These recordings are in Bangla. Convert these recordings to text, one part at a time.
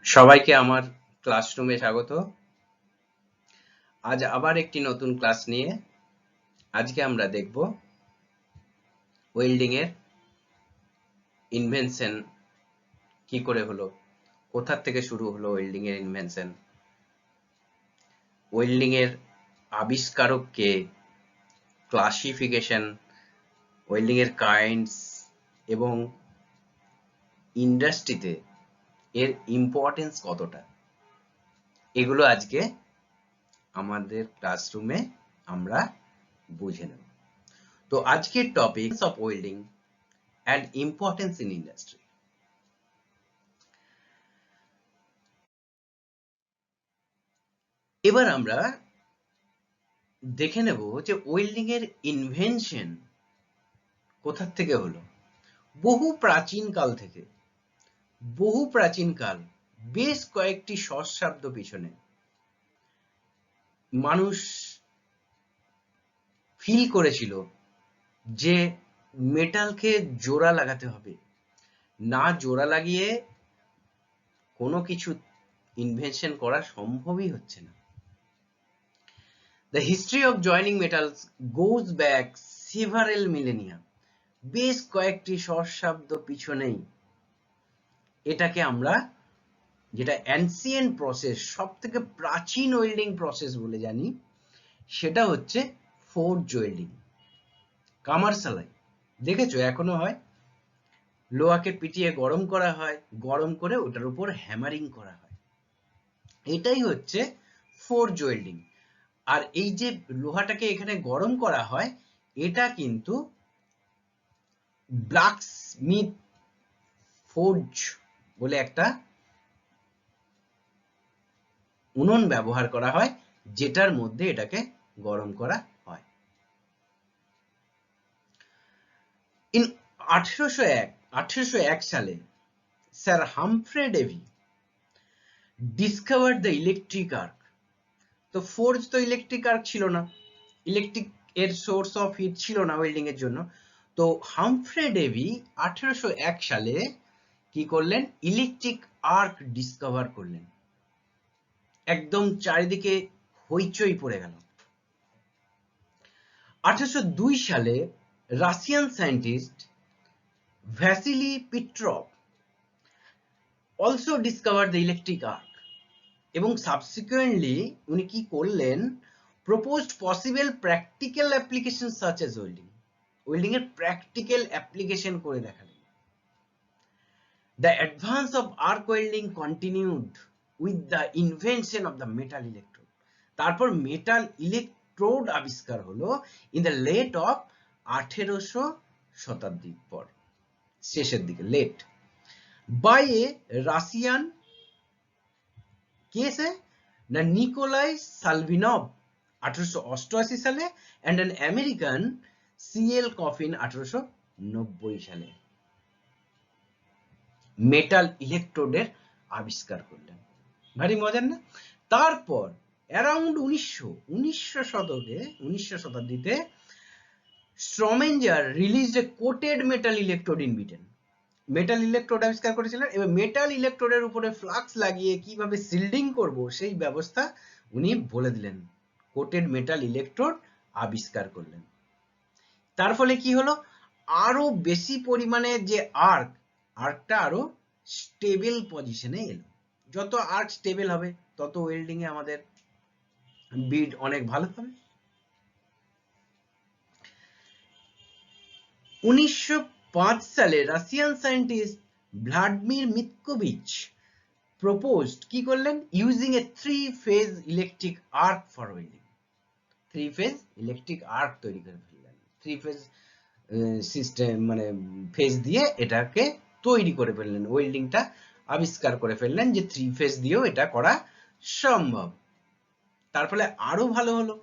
সবাইকে আমার ক্লাসরুমে স্বাগত। আজ আবার একটি নতুন ক্লাস নিয়ে আজকে আমরা দেখব ওয়েল্ডিং এর ইনভেনশন কি করে হলো, কোথা থেকে শুরু হলো ওয়েল্ডিং এর ইনভেনশন, ওয়েল্ডিং এর আবিষ্কারক কে, ক্লাসিফিকেশন, ওয়েল্ডিং এর কাইন্ডস এবং ইন্ডাস্ট্রিতে এর ইম্পর্টেন্স কতটা, এগুলো আজকে আমাদের ক্লাসরুমে আমরা বুঝে নেব। তো আজকের topic of welding and importance in industry. এবার আমরা দেখে নেব যে ওয়েল্ডিং এর ইনভেনশন কোথা থেকে হলো। বহু প্রাচীন কাল বেশ কয়েকটি সহস্রাব্দ পিছনে মানুষ ফিল করেছিল যে মেটালকে জোড়া লাগাতে হবে, না জোড়া লাগিয়ে কোনো কিছু ইনভেনশন করা সম্ভবই হচ্ছে না। The history of joining metals goes back several millennia. বেশ কয়েকটি সহস্রাব্দ পিছনেই এটাকে আমরা যেটা অ্যানসিয়েন্ট প্রসেস, সব থেকে প্রাচীন ওয়েল্ডিং প্রসেস বলে জানি, সেটা হচ্ছে ফোর্জ ওয়েল্ডিং। কামার সালাই দেখেছো এখনো হয়, লোহাকে পিটিয়ে গরম করা হয়, গরম করে ওটার উপর হ্যামারিং করা হয়, এটাই হচ্ছে ফোর্জ ওয়েল্ডিং। আর এই যে লোহাটাকে এখানে গরম করা হয়, এটা কিন্তু ব্ল্যাকস্মিথ ফোর্জ বলে একটা উনুন ব্যবহার করা হয়, যেটার মধ্যে এটাকে গরম করা হয়। ইন 1801 সালে sir Humphry Davy discovered the electric arc. তো ফোর্জ তো ইলেকট্রিক আর্ক ছিল না, ইলেকট্রিক এর সোর্স অফ হিট ছিল না ওয়েল্ডিং এর জন্য। তো হামফ্রে ডেভি 1801 সালে কি করলেন, ইলেকট্রিক আর্ক ডিসকভার করলেন। একদম চারিদিকে হইচই পড়ে গেল। 1802 সালে Russian scientist Vasily Petrov also discover the electric arc, এবং সাবসিকুয়েন্টলি উনি কি করলেন, proposed possible practical application such as welding, welding এর প্র্যাকটিক্যাল অ্যাপ্লিকেশন করে দেখালেন। The advance of arc welding continued with the invention of the metal electrode. তারপর মেটাল ইলেকট্রোড আবিষ্কার হলো ইন দ্য লেট অফ 1800 শতাব্দীর পর, শেষের দিকে, লেট, বাই এ রাশিয়ান কেস না নিকোলাই সালভিনভ 1888 সালে and an American C.L. Coffin 1890 সালে মেটাল ইলেকট্রোডের আবিষ্কার করলেন। ভারী মজার না? তারপর অ্যারাউন্ড 1900 শতাব্দীতে Strohmenger released a coated metal electrode in Britain. Metal electrode আবিষ্কার করেছিলেন, এবং মেটাল ইলেকট্রোডের উপরে ফ্লাক্স লাগিয়ে কিভাবে সিল্ডিং করব সেই ব্যবস্থা উনি বলে দিলেন, কোটেড মেটাল ইলেকট্রোড আবিষ্কার করলেন। তার ফলে কি হলো, আরো বেশি পরিমাণে যে আর্কটা আরো স্টেবল পজিশনে এলো। যত আর্ক স্টেবল হবে তত ওয়েল্ডিং এ আমাদের বিড অনেক ভালো হবে। 1905 সালে Russian scientist Vladimir Mitkovich proposed, কি করলেন, using a three phase electric arc for welding. Three phase electric arc তৈরি করে ফেললেন, 3-ফেজ সিস্টেম মানে ফেজ দিয়ে এটাকে তৈরি করে ফেললেন, ওয়েল্ডিংটা আবিষ্কার করে ফেললেন যে 3-ফেজ দিয়েও এটা করা সম্ভব। তার ফলে আরো ভালো হলো।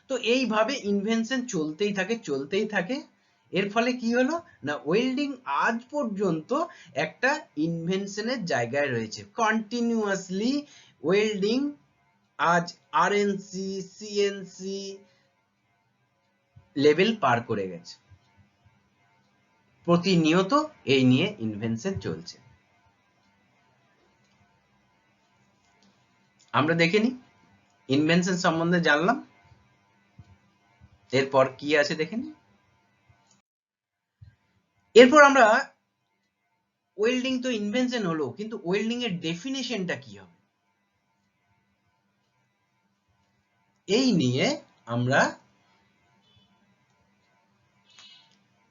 তো এইভাবে ইনভেনশন চলতেই থাকে। এর ফলে কি হলো না, ওয়েল্ডিং আজ পর্যন্ত একটা ইনভেনশনের জায়গায় রয়েছে। কন্টিনিউয়াসলি ওয়েল্ডিং আজ আরএনসি, সিএনসি লেভেল পার করে গেছে। প্রতিনিয়ত এই নিয়ে ইনভেনশন চলছে। আমরা দেখে নিই, ইনভেনশন সম্বন্ধে জানলাম, এরপর কি আছে দেখে নিই। এরপর আমরা ওয়েল্ডিং তো ইনভেনশন হলো, কিন্তু ওয়েল্ডিং এর ডেফিনেশনটা কি হবে এই নিয়ে আমরা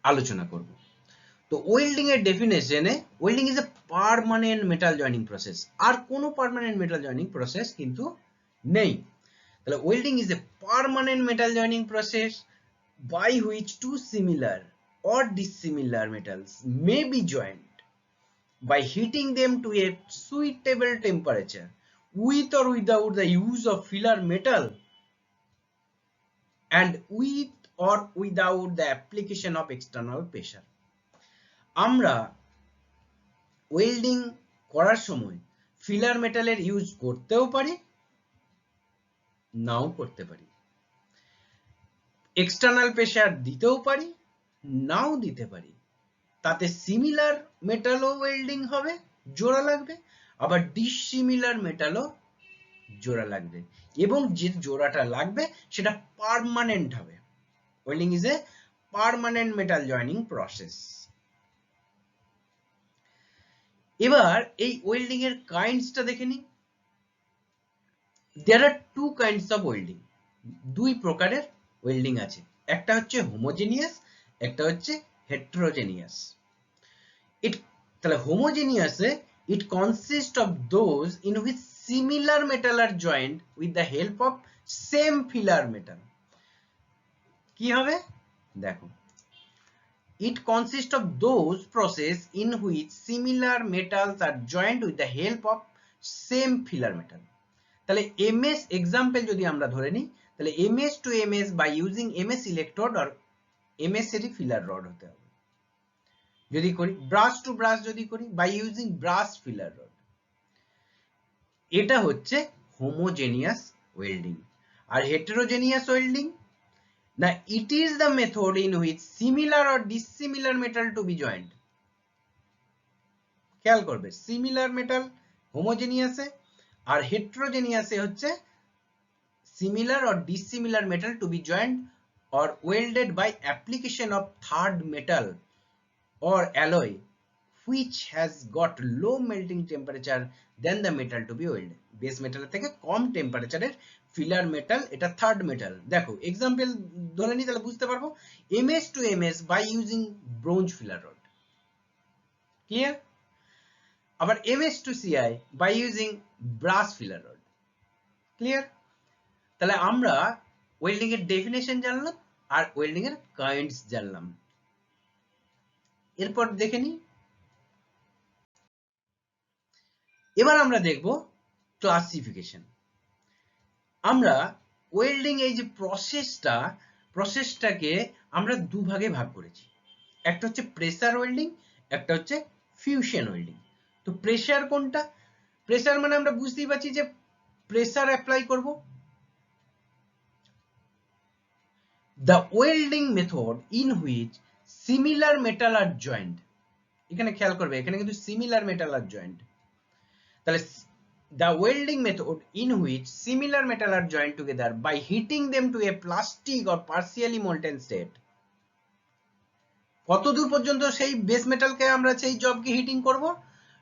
আলোচনা করব। তো ওয়েল্ডিং এর ডেফিনেশনে welding is a permanent metal joining process, আর কোনো পার্মানেন্ট মেটাল জয়েনিং প্রসেস কিন্তু নেই। তাহলে welding is a permanent metal joining process by which two similar or dissimilar metals may be joined by heating them to a suitable temperature with or without the use of filler metal and with or without the application of external pressure. আমরা ওয়েল্ডিং করার সময় ফিলার মেটালের ইউজ করতেও পারি, নাও করতে পারি, এক্সটার্নাল প্রেসার দিতেও পারি, নাও দিতে পারি। তাতে সিমিলার মেটালও ওয়েল্ডিং হবে, জোড়া লাগবে, আবার ডিসিমিলার মেটালও জোড়া লাগবে, এবং যে জোড়াটা লাগবে সেটা পার্মানেন্ট হবে। Welding is a permanent metal joining process. এবার এই ওয়েল্ডিং এর কাইন্ডসটা দেখে নিই। দেয়ার আর টু কাইন্ডস অফ ওয়েল্ডিং, দুই প্রকারের ওয়েল্ডিং আছে, একটা হচ্ছে হোমোজেনিয়াস, একটা হচ্ছে হেটেরোজেনিয়াস। তাহলে হোমোজেনিয়াসে it consists of those in which similar metal are joined with the help of same filler metal. কি হবে দেখো, it consists of those process in which similar metals are joined with the help of same filler metal. তাহলে ms এক্সাম্পল যদি আমরা ধরে নিই, তাহলে ms to ms by using ms electrode or ms এরই ফিলার রড হতে হবে। যদি করি ব্রাশ টু ব্রাশ যদি করি by using brush filler rod, এটা হচ্ছে হোমোজেনিয়াস ওয়েল্ডিং। আর হেটেরোজেনিয়াস ওয়েল্ডিং, না it is the method in which similar or dissimilar metal to be joint. খেয়াল করবে, সিমিলার মেটাল হোমোজেনিয়াসে, আর হেটেরোজেনিয়াসে হচ্ছে similar or dissimilar metal to be joint or welded by application of third metal or alloy which has got low melting temperature than the metal to be welded. Base মেটালের থেকে কম টেম্পারেচারের ফিলার মেটাল, এটা থার্ড মেটাল। দেখো এক্সাম্পল ধরে নিই, তাহলে বুঝতে পারবো। ms to ms by using bronze filler rod, clear? আবার ms to ci by using brass filler rod, clear? তাহলে আমরা ওয়েল্ডিং এর ডেফিনেশন জানলাম আর ওয়েল্ডিং এর কাইন্ডস জানলাম। এরপর দেখে নিই, এবার আমরা দেখব ক্লাসিফিকেশন। আমরা ওয়েল্ডিং এই যে প্রসেসটাকে আমরা দুভাগে ভাগ করেছি, একটা হচ্ছে প্রেসার ওয়েল্ডিং, একটা হচ্ছে ফিউশন ওয়েল্ডিং। তো প্রেসার কোনটা? প্রেসার মানে আমরা বুঝতেই পারছি যে প্রেসার অ্যাপ্লাই করব। The welding method in which similar metal are joined, এখানে খেয়াল করবে, এখানে কিন্তু similar metal are joined। তাহলে the welding method in which similar metal are joined together by heating them to a plastic or partially molten state। কত দূর পর্যন্ত সেই বেস মেটালকে আমরা সেই জবকে হিটিং করব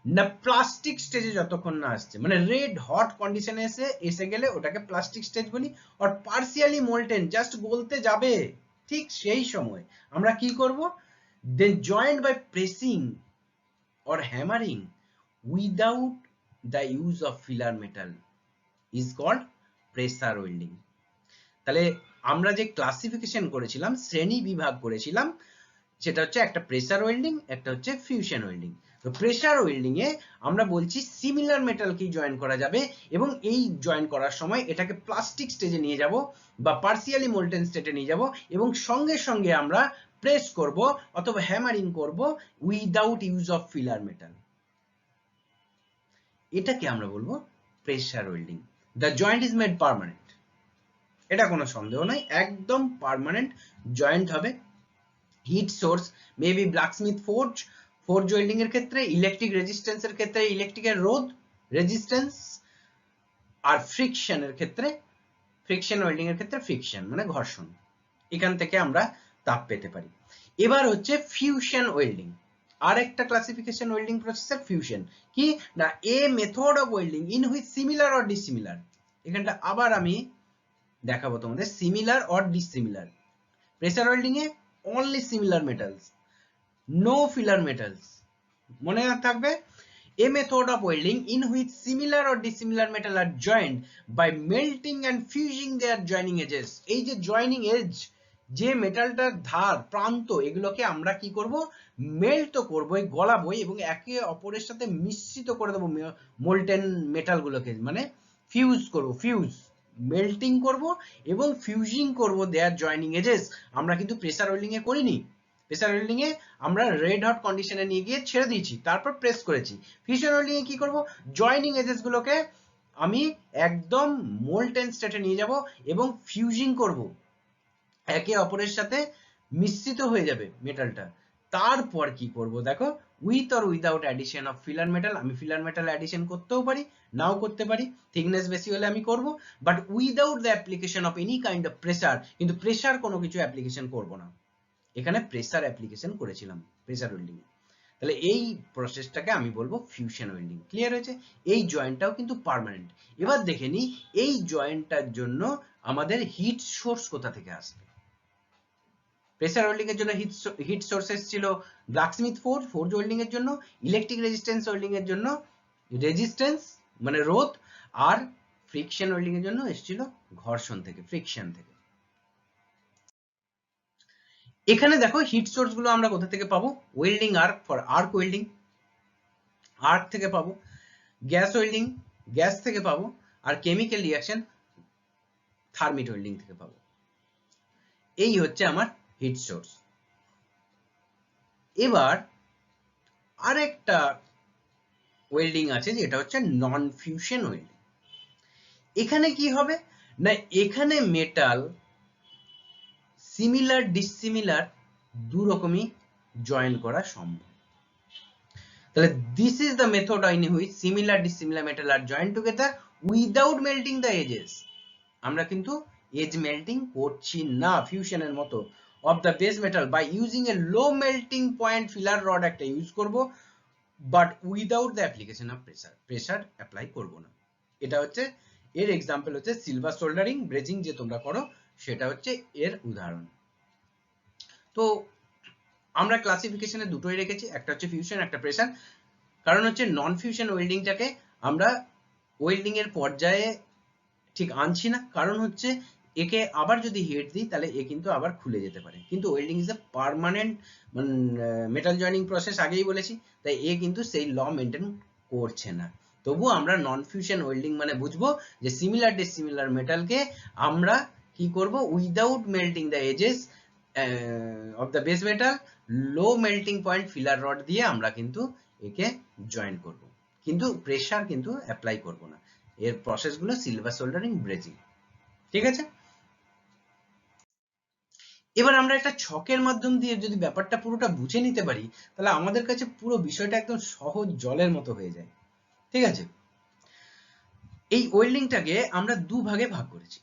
না, প্লাস্টিক স্টেজে যতক্ষণ না আসছে, মানে রেড হট কন্ডিশনে এসে গেলে ওটাকে প্লাস্টিক স্টেজ বলি। আর পার্সিয়ালি মোল্টেন, জাস্ট গলতে যাবে, ঠিক সেই সময় আমরা কি করব, then joint by pressing or hammering without the use of filler metal is called pressure welding. তাহলে আমরা যে ক্লাসিফিকেশন করেছিলাম, শ্রেণী বিভাগ করেছিলাম, সেটা হচ্ছে একটা প্রেসার ওয়েল্ডিং, একটা হচ্ছে ফিউশন ওয়েল্ডিং। তো প্রেসার ওয়েল্ডিং এ আমরা বলছি সিমিলার মেটালকেই জয়েন করা যাবে, এবং এই জয়েন করার সময় এটাকে প্লাস্টিক স্টেজে নিয়ে যাব বা পার্সিয়ালি মোল্টেন স্টেটে নিয়ে যাব, এবং সঙ্গে সঙ্গে আমরা প্রেস করব অথবা হ্যামারিং করব without use of filler metal. এটাকে আমরা বলবো pressure welding. The joint is made permanent, এটা কোনো সন্দেহ নাই, একদম পার্মানেন্ট জয়েন্ট হবে। Heat source maybe blacksmith forge welding এর ক্ষেত্রে, ইলেকট্রিক রেজিস্ট্যান্স এর ক্ষেত্রে ইলেকট্রিকের রোধ রেজিস্ট্যান্স, আর ফ্রিকশনের ক্ষেত্রে, ফ্রিকশন ওয়েল্ডিং এর ক্ষেত্রে ফ্রিকশন মানে ঘর্ষণ, এখান থেকে আমরা তাপ পেতে পারি। এবার হচ্ছে ফিউশন ওয়েল্ডিং, আরেকটা ক্লাসিফিকেশন ওয়েল্ডিং প্রসেসের ফিউশন কি না, a method of welding in which similar or dissimilar, এখানটা আবার আমি দেখাবো তোমাদের similar or dissimilar. Pressure welding a only similar metals, no filler metals, মনে থাকবে। A method of welding in which similar or dissimilar metal are joined by melting and fusing their joining edges, এই যে জয়নিং এজ, যে মেটালটার ধার প্রান্ত, এগুলোকে আমরা কি করব, মেল্ট করব, গলাবো এবং একে অপরের সাথে মিশ্রিত করে দেবো মোল্টেন মেটাল গুলোকে, মানে ফিউজ করব, ফিউজ মেল্টিং করব এবং ফিউজিং করব দেয়ার জয়নিং এজেস। আমরা কিন্তু প্রেসার ওয়েল্ডিং এ করিনি, প্রেসার ওয়েল্ডিং এ আমরা রেড হট কন্ডিশনে নিয়ে গিয়ে ছেড়ে দিয়েছি, তারপর প্রেস করেছি। ফিউশন ওয়েল্ডিং এ কি করব, জয়নিং এজেস গুলোকে আমি একদম মোল্টেন স্টেটে নিয়ে যাব এবং ফিউজিং করব, একে অপরের সাথে মিশ্রিত হয়ে যাবে মেটালটা। তারপর কি করব দেখো, with or without addition of filler metal, আমি ফিলার মেটাল অ্যাডিশন করতেও পারি, নাও করতে পারি, থিকনেস বেশি হলে আমি করব, but without the application of any kind of pressure, কিন্তু প্রেসার কোনো কিছু অ্যাপ্লিকেশন করব না, এখানে প্রেসার অ্যাপ্লিকেশন করেছিলাম প্রেসার ওয়েল্ডিং এ। তাহলে এই প্রসেসটাকে আমি বলবো ফিউশন ওয়েল্ডিং। ক্লিয়ার হয়েছে? এই জয়েন্টটাও কিন্তু পার্মানেন্ট। এবার দেখে নিই এই জয়েন্টটার জন্য আমাদের হিট সোর্স কোথা থেকে আসবে। প্রেসার ওয়েল্ডিং এর জন্য হিট সোর্সেস ছিল ব্ল্যাকস্মিথ ফোর্জ, ফোর্জ ওয়েল্ডিং এর জন্য, ইলেকট্রিক রেজিস্ট্যান্স ওয়েল্ডিং এর জন্য রেজিস্ট্যান্স মানে রোধ, আর ফ্রিকশন ওয়েল্ডিং এর জন্য এসেছিল ঘর্ষণ থেকে, ফ্রিকশন থেকে। এখানে দেখো হিট সোর্স গুলো আমরা কোথা থেকে পাবো, welding arc for arc welding, arc থেকে পাবো, গ্যাস ওয়েল্ডিং গ্যাস থেকে পাবো, আর কেমিক্যাল রিঅ্যাকশন থার্মিট ওয়েল্ডিং থেকে পাবো। এই হচ্ছে আমার হিট সোর্স। এবার আরেকটা ওয়েল্ডিং আছে যেটা হচ্ছে নন ফিউশন ওয়েল্ডিং। এখানে কি হবে না, এখানে মেটাল সিমিলার ডিসিমিলার দু রকমই জয়েন করা সম্ভব। তাহলে this is the method in which similar dissimilar metal are joint together without melting the edges. আমরা কিন্তু এজ মেল্টিং করছি না ফিউশনের মতো of the base metal by using a low melting point filler rod একটা ইউজ করব, but without the application of pressure, pressure apply করব না। এটা হচ্ছে এর এক্সাম্পল, হচ্ছে সিলভার সোল্ডারিং ব্রেজিং যে তোমরা করো, সেটা হচ্ছে এর উদাহরণ। তো আমরা ক্লাসিফিকেশনে দুটোই রেখেছি, একটা হচ্ছে ফিউশন, একটা প্রেসার। কারণ হচ্ছে নন ফিউশন ওয়েল্ডিংটাকে আমরা ওয়েল্ডিং এর পর্যায়ে ঠিক আনছি না, কারণ হচ্ছে একে আবার যদি হিট দিই তাহলে এ কিন্তু আবার খুলে যেতে পারে, কিন্তু welding is a permanent metal joining process, আগেই বলেছি, তাই এ কিন্তু সেই ল মেনটেন করছে না। তবু আমরা নন ফিউশন ওয়েল্ডিং মানে বুঝবো যে সিমিলার ডিসিমিলার মেটালকে আমরা কি করব, without melting the edges of the base metal, low melting point filler rod দিয়ে আমরা কিন্তু একে জয়েন করব, কিন্তু প্রেসার কিন্তু অ্যাপ্লাই করব না। এর প্রসেসগুলো সিলভার সোল্ডারিং ব্রেজিং। ঠিক আছে? এবার আমরা একটা ছকের মাধ্যম দিয়ে যদি ব্যাপারটা পুরোটা বুঝে নিতে পারি, তাহলে আমাদের কাছে পুরো বিষয়টা একদম সহজ জলের মতো হয়ে যায়। ঠিক আছে? এই ওয়েল্ডিংটাকে আমরা দু ভাগে ভাগ করেছি,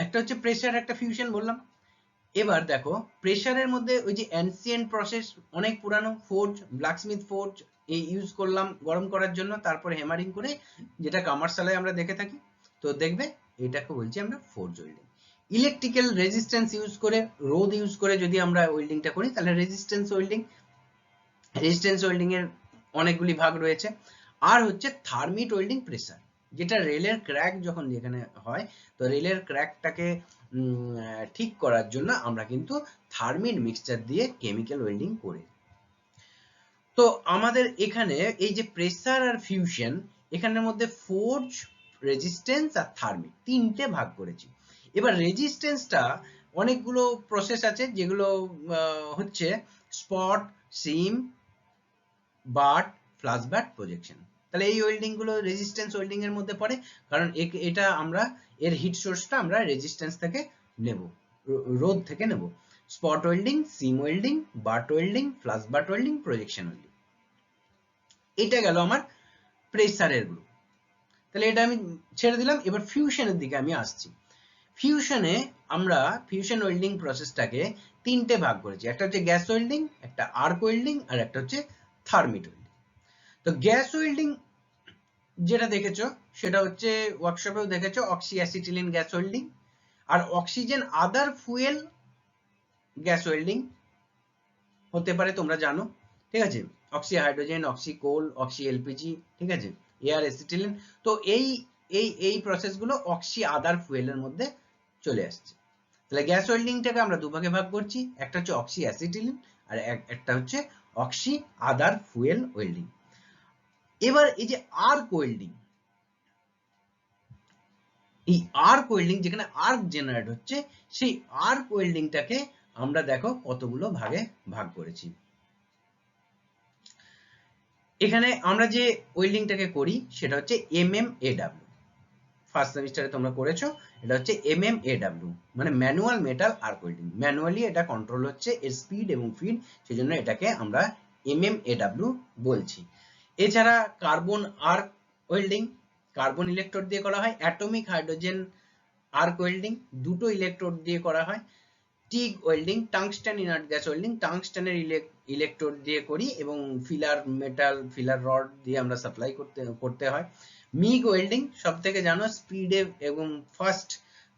একটা হচ্ছে প্রেসার, একটা ফিউশন বললাম। এবার দেখো প্রেসারের মধ্যে ওই যে অ্যানসিয়েন্ট প্রসেস, অনেক পুরানো ফোর্জ, ব্ল্যাকস্মিথ ফোর্জ এই ইউজ করলাম গরম করার জন্য, তারপর হ্যামারিং করে, যেটা কমার্শিয়ালে আমরা দেখে থাকি। তো দেখবে এটাকে বলছি আমরা forge welding. Electrical resistance use করে, রোধ ইউজ করে যদি আমরা ওয়েল্ডিংটা করি তাহলে রেজিস্ট্যান্স ওয়েল্ডিং। রেজিস্ট্যান্স ওয়েল্ডিং এর অনেকগুলি ভাগ রয়েছে। আর হচ্ছে থার্মিট ওয়েল্ডিং প্রেসার, যেটা রেলের ক্র্যাক যখন যেখানে হয়, তো রেলের ক্র্যাকটাকে ঠিক করার জন্য আমরা কিন্তু থার্মিট মিক্সচার দিয়ে কেমিক্যাল ওয়েল্ডিং করি। তো আমাদের এখানে এই যে প্রেসার আর ফিউশন, এখানের মধ্যে ফোর্জ, রেজিস্ট্যান্স আর থার্মিট তিনটে ভাগ করেছি। এবার রেজিস্ট্যান্সটা অনেকগুলো প্রসেস আছে, যেগুলো হচ্ছে spot, seam, butt, flash butt, projection. তাহলে এই ওয়েল্ডিং গুলো রেজিস্ট্যান্স ওয়েল্ডিং এর মধ্যে পড়ে, কারণ এটা আমরা এর হিট সোর্সটা আমরা রেজিস্ট্যান্স থেকে নেব, রোধ থেকে নেব। Spot welding, seam welding, butt welding, flash butt welding, projection welding. এটা গেল আমার প্রেসারের গ্রুপ। তাহলে এটা আমি ছেড়ে দিলাম। এবার ফিউশনের দিকে আমি আসছি। ফিউশনে আমরা ফিউশন ওয়েল্ডিং প্রসেসটাকে তিনটে ভাগ করেছি, একটা হচ্ছে গ্যাস ওয়েল্ডিং, একটা আর্ক ওয়েল্ডিং, আর একটা হচ্ছে থার্মিট ওয়েল্ডিং। তো গ্যাস ওয়েল্ডিং যেটা দেখেছো সেটা হচ্ছে ওয়ার্কশপেও দেখেছো অক্সি অ্যাসিটিলিন গ্যাস ওয়েল্ডিং, আর অক্সিজেন আদার ফুয়েল গ্যাস ওয়েল্ডিং হতে পারে, তোমরা জানো, ঠিক আছে, অক্সি হাইড্রোজেন, অক্সি কোল, অক্সি এলপিজি, ঠিক আছে, এয়ার অ্যাসিটিলিন। তো এই এই এই প্রসেসগুলো অক্সি আদার ফুয়েলের মধ্যে চলে আসছে। তাহলে গ্যাস ওয়েল্ডিংটাকে আমরা দুভাগে ভাগ করছি, একটা হচ্ছে অক্সি অ্যাসিটিলিন আর একটা হচ্ছে অক্সি আদার ফুয়েল ওয়েল্ডিং। এবার এই যে আর্ক ওয়েল্ডিং, এই আর্ক ওয়েল্ডিং যেখানে আর্ক জেনারেট হচ্ছে, সেই আর্ক ওয়েল্ডিংটাকে আমরা দেখো কতগুলো ভাগে ভাগ করেছি। এখানে আমরা যে ওয়েল্ডিংটাকে করি সেটা হচ্ছে MMAW। ফার্স্ট সেমিস্টারে তোমরা করেছো, এটা হচ্ছে MMAW, মানে manual metal arc welding. Manually এটা কন্ট্রোল হচ্ছে এর স্পিড এবং ফিড, সেজন্য এটাকে আমরা MMAW বলছি। এছাড়া carbon arc welding, carbon electrode দিয়ে করা হয়। অ্যাটমিক হাইড্রোজেন আর্ক ওয়েল্ডিং, দুটো ইলেকট্রোড দিয়ে করা হয়। TIG welding, tungsten inert gas welding, টাংস্টেনের ইলেকট্রোড দিয়ে করি এবং ফিলার মেটাল, ফিলার রড দিয়ে আমরা সাপ্লাই করতে হয়। মিগ ওয়েল্ডিং সব থেকে জানো স্পিডে এবং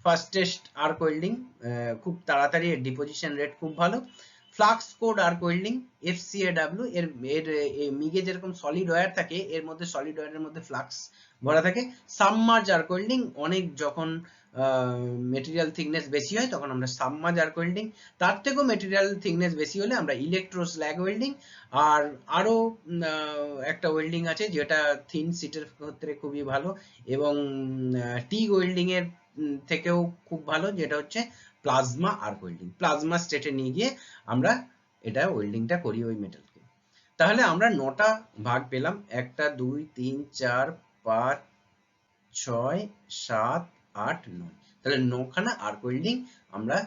ফাস্টেস্ট আর্ক ওয়েল্ডিং, খুব তাড়াতাড়ি এর ডিপোজিশন রেট খুব ভালো। Flux cored arc welding, FCAW, এর মিগে যেরকম সলিড ওয়্যার থাকে, এর মধ্যে সলিড ওয়্যারের মধ্যে ফ্লাক্স ভরা থাকে। সাবমার্জ আর্ক ওয়েল্ডিং, অনেক যখন মেটেরিয়াল থিকনেস বেশি হয় তখন আমরা সাবমার্জ আর্ক ওয়েল্ডিং, তার থেকেও মেটেরিয়াল থিকনেস বেশি হলে আমরা ইলেকট্রো স্ল্যাগ ওয়েল্ডিং। আর আরো একটা ওয়েল্ডিং আছে যেটা থিন সিটের ক্ষেত্রে খুবই ভালো এবং টিগ ওয়েল্ডিং এর থেকেও খুব ভালো, যেটা হচ্ছে প্লাজমা আর্ক ওয়েল্ডিং। প্লাজমা স্টেটে নিয়ে গিয়ে আমরা এটা ওয়েল্ডিংটা করি ওই মেটালকে। তাহলে আমরা 9টা ভাগ পেলাম, 1 2 3 4 5 6 7 8 9। তাহলে 9খানা আর্ক ওয়েল্ডিং আমরা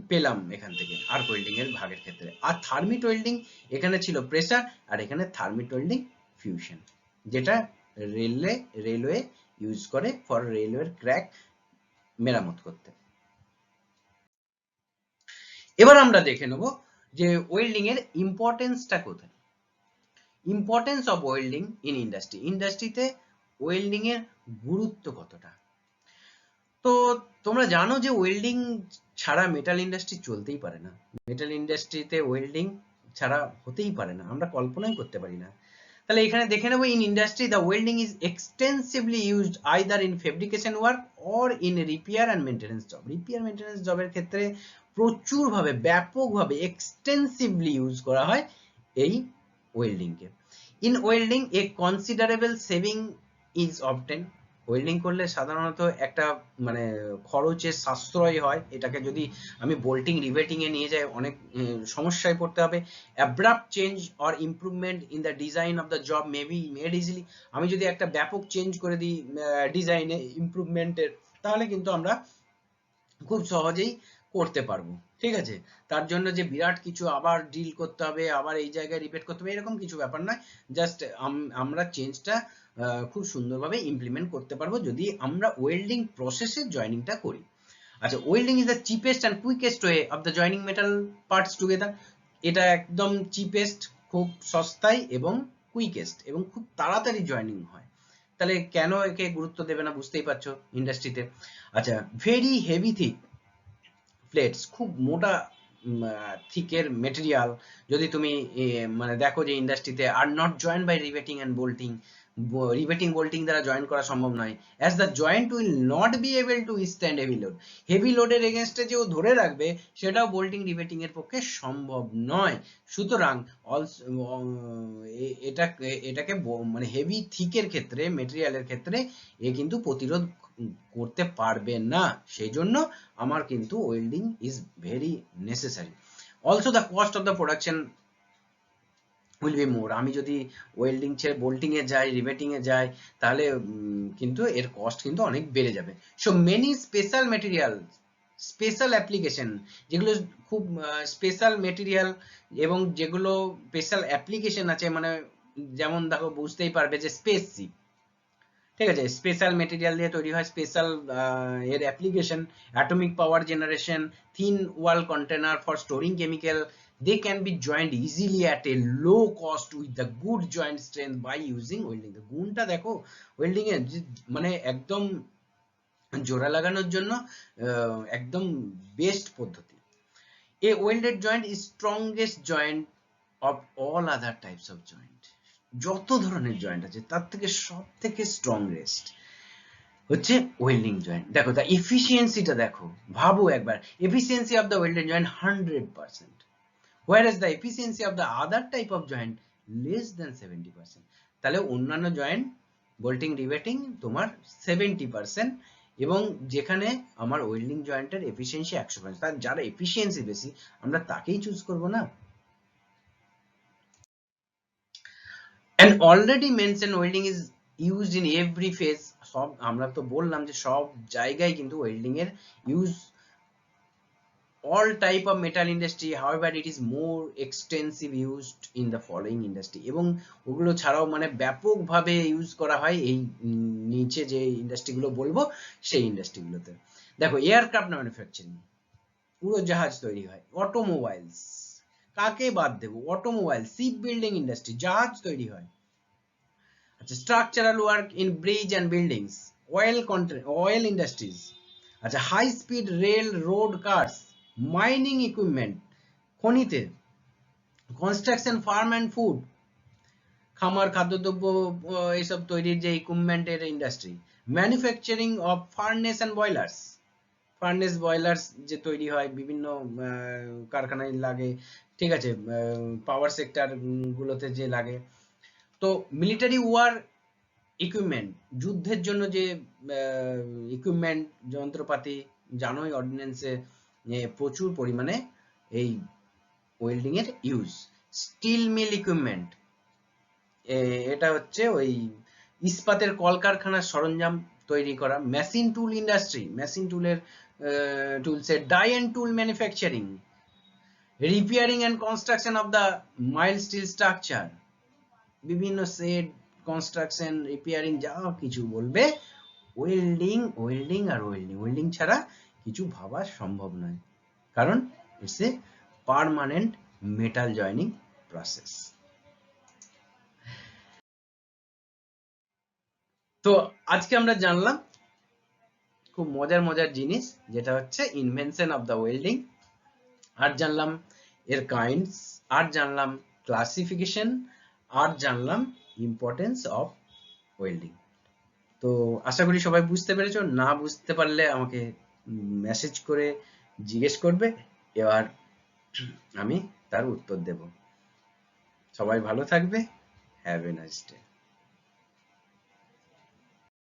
পেলাম এখান থেকে আর্ক ওয়েল্ডিং এর ভাগের ক্ষেত্রে। আর থার্মিট ওয়েল্ডিং, এখানে ছিল প্রেসার আর এখানে থার্মিট ওয়েল্ডিং ফিউশন, যেটা রেলওয়ে ইউজ করে ফর রেলওয়ের ক্র্যাক মেরামত করতে। এবার আমরা দেখে নেব যে ওয়েল্ডিং এর ইম্পর্টেন্সটা কোথায়। Importance of welding in industry, ইন্ডাস্ট্রিতে ওয়েল্ডিং এর গুরুত্ব কতটা। তো তোমরা জানো যে ওয়েল্ডিং ছাড়া মেটাল ইন্ডাস্ট্রি চলতেই পারে না। মেটাল ইন্ডাস্ট্রিতে ওয়েল্ডিং ছাড়া হতেই পারে না, আমরা কল্পনাই করতে পারি না। তাহলে এখানে দেখে নেব, in industry the welding is extensively used either in fabrication work or in repair and maintenance job. Repair maintenance জবের ক্ষেত্রে প্রচুরভাবে, ব্যাপকভাবে, এক্সটেন্সিভলি ইউজ করা হয় এই ওয়েল্ডিংকে। In welding a considerable saving is obtain. ওয়েল্ডিং করলে সাধারণত একটা মানে খরচের সাশ্রয় হয়। এটাকে যদি আমি বোল্টিং রিভেটিং এ নিয়ে যাই অনেক সমস্যায় পড়তে হবে। Abrupt change or improvement in the design of the job may be made easily. আমি যদি একটা ব্যাপক চেঞ্জ করে দিই ডিজাইনে, ইমপ্রুভমেন্টের, তাহলে কিন্তু আমরা খুব সহজেই করতে পারবো, ঠিক আছে। তার জন্য যে বিরাট কিছু আবার ডিল করতে হবে, আবার এই জায়গায় রিপিট করতে হবে, এরকম কিছু ব্যাপার নয়। জাস্ট আমরা চেঞ্জটা খুব সুন্দরভাবে ইমপ্লিমেন্ট করতে পারবো যদি আমরা ওয়েল্ডিং প্রসেসে জয়েনিংটা করি। আচ্ছা, welding is the cheapest and quickest way of the joining metal parts together. এটা একদম চিপেস্ট, খুব সস্তায় এবং কুইকেস্ট, এবং খুব তাড়াতাড়ি জয়েনিং হয়। তাহলে কেন একে গুরুত্ব দেবে না বুঝতেই পারছো ইন্ডাস্ট্রিতে। আচ্ছা, ভেরি হেভি থিক প্লেটস, খুব মোটা থিকের মেটেরিয়াল যদি তুমি মানে দেখো যে ইন্ডাস্ট্রিতে are not join by riveting and bolting, riveting bolting দ্বারা জয়েন করা সম্ভব নয়, as the joint will not be able to withstand heavy load. Heavy লোডের এগেনস্টে যে ও ধরে রাখবে সেটাও বোল্টিং রিভেটিং এর পক্ষে সম্ভব নয়। সুতরাং এটাকে মানে হেভি থিকের ক্ষেত্রে, মেটেরিয়ালের ক্ষেত্রে এ কিন্তু প্রতিরোধ করতে পারবে না। সেই জন্য আমার কিন্তু welding is very necessary. Also the cost of the production will be more. আমি যদি ওয়েল্ডিং ছেড়ে বোল্টিং এ যাই, রিভেটিং এ যাই, তাহলে কিন্তু এর কস্ট কিন্তু অনেক বেড়ে যাবে। So many special material, special application, যেগুলো খুব স্পেশাল মেটেরিয়াল এবং যেগুলো স্পেশাল অ্যাপ্লিকেশন আছে, মানে যেমন দেখো বুঝতেই পারবে যে স্পেসশিপ, ঠিক আছে, স্পেশাল মেটেরিয়াল দিয়ে তৈরি হয়, স্পেশাল এর application, atomic power generation, thin wall container for storing chemical, they can be joined easily at a low cost with the good joint strength by using welding। গুণটা দেখো ওয়েল্ডিং এর, মানে একদম জোড়া লাগানোর জন্য একদম বেস্ট পদ্ধতি। A welded joint is strongest joint of all other types of joint। যত ধরনের জয়েন্ট আছে তার থেকে সব থেকে স্ট্রংগেস্ট হচ্ছে ওয়েল্ডিং জয়েন্ট। দেখো দা এফিসিয়েন্সিটা দেখো, ভাবো একবার, efficiency of the welded joint 100%, whereas the efficiency of the other type of joint less than 70%। তাহলে অন্যান্য জয়েন্ট বোল্টিং রিভেটিং তোমার 70%, এবং যেখানে আমার ওয়েল্ডিং জয়েন্টের এফিসিয়েন্সি 100%। তার যারা এফিসিয়েন্সি বেশি আমরা তাকেই চুজ করব না। And already mentioned welding is used in every phase। সব আমরা তো বললাম যে সব জায়গায় কিন্তু ওয়েল্ডিং এর use, all type of metal industry, however it is more extensive used in the following industry। এবং ওগুলো ছাড়াও মানে ব্যাপকভাবে ইউজ করা হয় এই নিচে যে ইন্ডাস্ট্রিগুলো বলবো সেই ইন্ডাস্ট্রিগুলোতে। দেখো এয়ারক্রাফট ম্যানুফ্যাকচারিং, উড়োজাহাজ তৈরি হয়, অটোমোবাইলস, কাকে বাদ দেবো, অটোমোবাইল, শিপ বিল্ডিং ইন্ডাস্ট্রি, জাহাজ তৈরি হয়। আচ্ছা, structural work in bridge and buildings, oil industries. আচ্ছা, high speed rail, road cars, mining equipment, খনিতে, কনস্ট্রাকশন, ফার্ম অ্যান্ড ফুড, খামার, খাদ্যদ্রব্য এইসব তৈরির যে ইকুইপমেন্টের industry, manufacturing of furnace and boilers, furnace boilers যে তৈরি হয় বিভিন্ন কারখানায় লাগে, ঠিক আছে, পাওয়ার সেক্টর গুলোতে যে লাগে। তো মিলিটারি ওয়ার ইকুইপমেন্ট, যুদ্ধের জন্য যে ইকুইপমেন্ট, যন্ত্রপাতি, জানোই অর্ডিন্যান্সে প্রচুর পরিমাণে এই ওয়েল্ডিং এর ইউজ। স্টিল মিল ইকুইপমেন্ট, এটা হচ্ছে ওই ইস্পাতের কলকারখানার সরঞ্জাম তৈরি করা। মেশিন টুল ইন্ডাস্ট্রি, মেশিন টুলের টুলসের, die and tool manufacturing, repairing and construction of the mild steel structure, বিভিন্ন সেট, কনস্ট্রাকশন, রিপেয়ারিং, যা কিছু বলবে ওয়েল্ডিং, ওয়েল্ডিং আর ওয়েল্ডিং। ওয়েল্ডিং ছাড়া কিছু ভাবা সম্ভব নয়, কারণ it's a permanent metal joining process. তো আজকে আমরা জানলাম খুব মজার মজার জিনিস, যেটা হচ্ছে ইনভেনশন অফ দ্য ওয়েল্ডিং, আর জানলাম এর কাইন্ডস, আর জানলাম ক্লাসিফিকেশন, আর জানলাম ইম্পর্টেন্স অফ ওয়েল্ডিং। তো আশা করি সবাই বুঝতে পেরেছো। না বুঝতে পারলে আমাকে মেসেজ করে জিজ্ঞেস করবে, এবার আমি তার উত্তর দেব। সবাই ভালো থাকবে। Have a nice day.